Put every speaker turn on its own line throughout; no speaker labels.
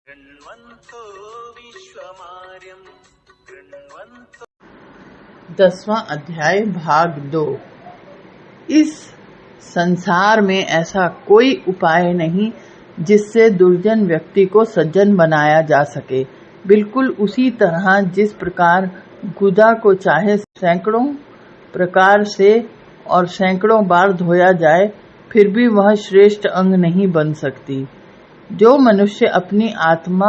कृण्वन्तो विश्वमार्यं कृण्वन्तो।
10वां अध्याय भाग 2। इस संसार में ऐसा कोई उपाय नहीं जिससे दुर्जन व्यक्ति को सज्जन बनाया जा सके। बिल्कुल उसी तरह जिस प्रकार गुदा को चाहे सैकड़ों प्रकार से और सैकड़ों बार धोया जाए फिर भी वह श्रेष्ठ अंग नहीं बन सकती। जो मनुष्य अपनी आत्मा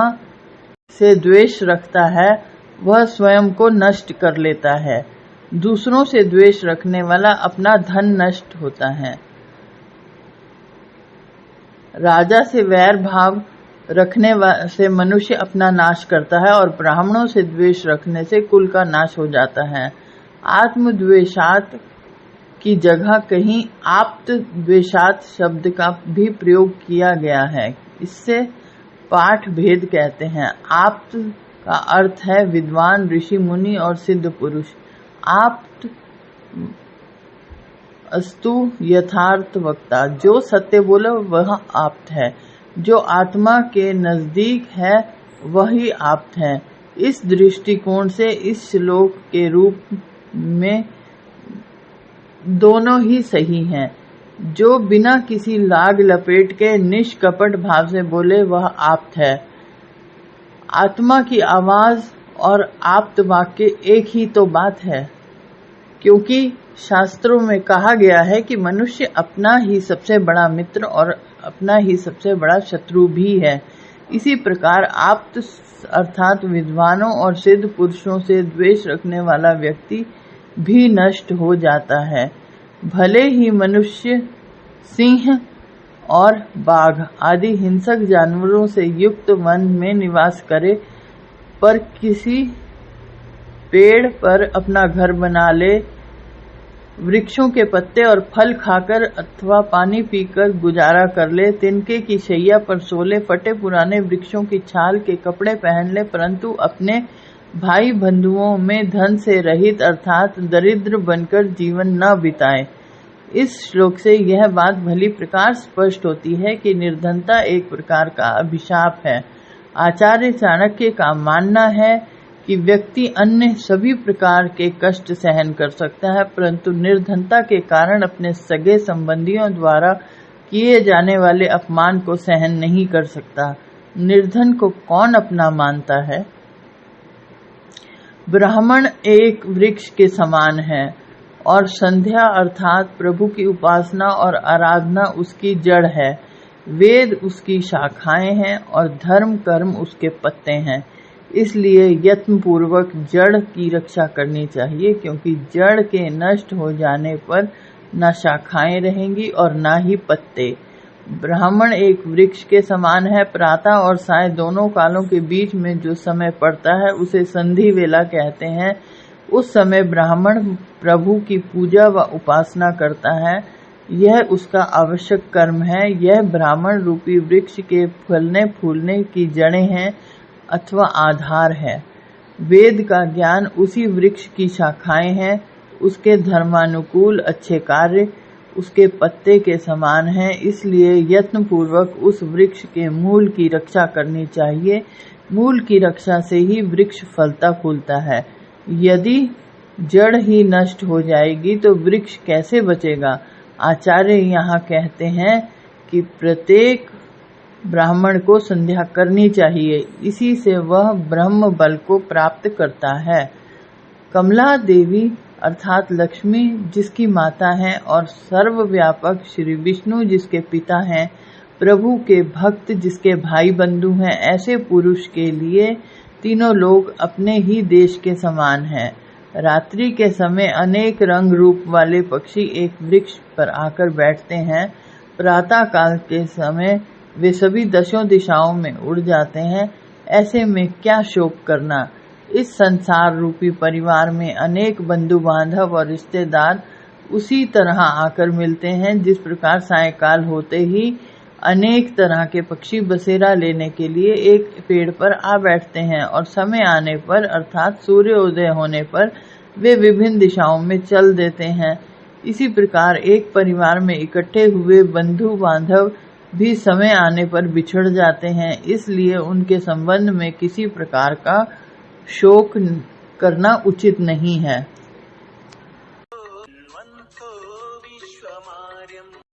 से द्वेष रखता है वह स्वयं को नष्ट कर लेता है। दूसरों से द्वेष रखने वाला अपना धन नष्ट होता है। राजा से वैर भाव रखने से मनुष्य अपना नाश करता है और ब्राह्मणों से द्वेष रखने से कुल का नाश हो जाता है। आत्मद्वेषात् की जगह कहीं आप्त द्वेषात् शब्द का भी प्रयोग किया गया है। इससे पाठ भेद कहते हैं। आप्त का अर्थ है विद्वान, ऋषि, मुनि और सिद्ध पुरुष। आप्त अस्तु यथार्थ वक्ता, जो सत्य बोले वह आप्त है। जो आत्मा के नजदीक है वही आप्त है। इस दृष्टिकोण से इस श्लोक के रूप में दोनों ही सही हैं। जो बिना किसी लाग लपेट के निष्कपट भाव से बोले वह आप्त है। आत्मा की आवाज और आप्त वाक्य एक ही तो बात है, क्योंकि शास्त्रों में कहा गया है कि मनुष्य अपना ही सबसे बड़ा मित्र और अपना ही सबसे बड़ा शत्रु भी है। इसी प्रकार आप्त अर्थात विद्वानों और सिद्ध पुरुषों से द्वेष रखने वाला व्यक्ति भी नष्ट हो जाता है। भले ही मनुष्य सिंह और बाघ आदि हिंसक जानवरों से युक्त वन में निवास करे, पर किसी पेड़ पर अपना घर बना ले, वृक्षों के पत्ते और फल खाकर अथवा पानी पीकर गुजारा कर ले, तिनके की शैया पर सो ले, फटे पुराने वृक्षों की छाल के कपड़े पहन ले, परंतु अपने भाई बंधुओं में धन से रहित अर्थात दरिद्र बनकर जीवन न बिताए। इस श्लोक से यह बात भली प्रकार स्पष्ट होती है कि निर्धनता एक प्रकार का अभिशाप है। आचार्य चाणक्य का मानना है कि व्यक्ति अन्य सभी प्रकार के कष्ट सहन कर सकता है, परंतु निर्धनता के कारण अपने सगे संबंधियों द्वारा किए जाने वाले अपमान को सहन नहीं कर सकता। निर्धन को कौन अपना मानता है? ब्राह्मण एक वृक्ष के समान है और संध्या अर्थात प्रभु की उपासना और आराधना उसकी जड़ है। वेद उसकी शाखाएं हैं और धर्म कर्म उसके पत्ते हैं। इसलिए यत्न पूर्वक जड़ की रक्षा करनी चाहिए, क्योंकि जड़ के नष्ट हो जाने पर न शाखाएं रहेंगी और न ही पत्ते। ब्राह्मण एक वृक्ष के समान है। प्रातः और साय दोनों कालों के बीच में जो समय पड़ता है उसे संधि वेला कहते हैं। उस समय ब्राह्मण प्रभु की पूजा व उपासना करता है। यह उसका आवश्यक कर्म है। यह ब्राह्मण रूपी वृक्ष के फलने फूलने की जड़ें हैं अथवा आधार है। वेद का ज्ञान उसी वृक्ष की शाखाएं हैं। उसके धर्मानुकूल अच्छे कार्य उसके पत्ते के समान हैं। इसलिए यत्न पूर्वक उस वृक्ष के मूल की रक्षा करनी चाहिए। मूल की रक्षा से ही वृक्ष फलता फूलता है। यदि जड़ ही नष्ट हो जाएगी तो वृक्ष कैसे बचेगा? आचार्य यहाँ कहते हैं कि प्रत्येक ब्राह्मण को संध्या करनी चाहिए, इसी से वह ब्रह्म बल को प्राप्त करता है। कमला देवी अर्थात लक्ष्मी जिसकी माता है और सर्वव्यापक श्री विष्णु जिसके पिता हैं, प्रभु के भक्त जिसके भाई बंधु हैं, ऐसे पुरुष के लिए तीनों लोग अपने ही देश के समान हैं। रात्रि के समय अनेक रंग रूप वाले पक्षी एक वृक्ष पर आकर बैठते हैं। प्रातः काल के समय वे सभी दशों दिशाओं में उड़ जाते हैं। ऐसे में क्या शोक करना। इस संसार रूपी परिवार में अनेक बंधु बांधव और रिश्तेदार उसी तरह आकर मिलते हैं जिस प्रकार सायंकाल होते ही अनेक तरह के पक्षी बसेरा लेने के लिए एक पेड़ पर आ बैठते हैं और समय आने पर अर्थात सूर्योदय होने पर वे विभिन्न दिशाओं में चल देते हैं। इसी प्रकार एक परिवार में इकट्ठे हुए बंधु बांधव भी समय आने पर बिछड़ जाते हैं, इसलिए उनके संबंध में किसी प्रकार का शोक करना उचित नहीं है।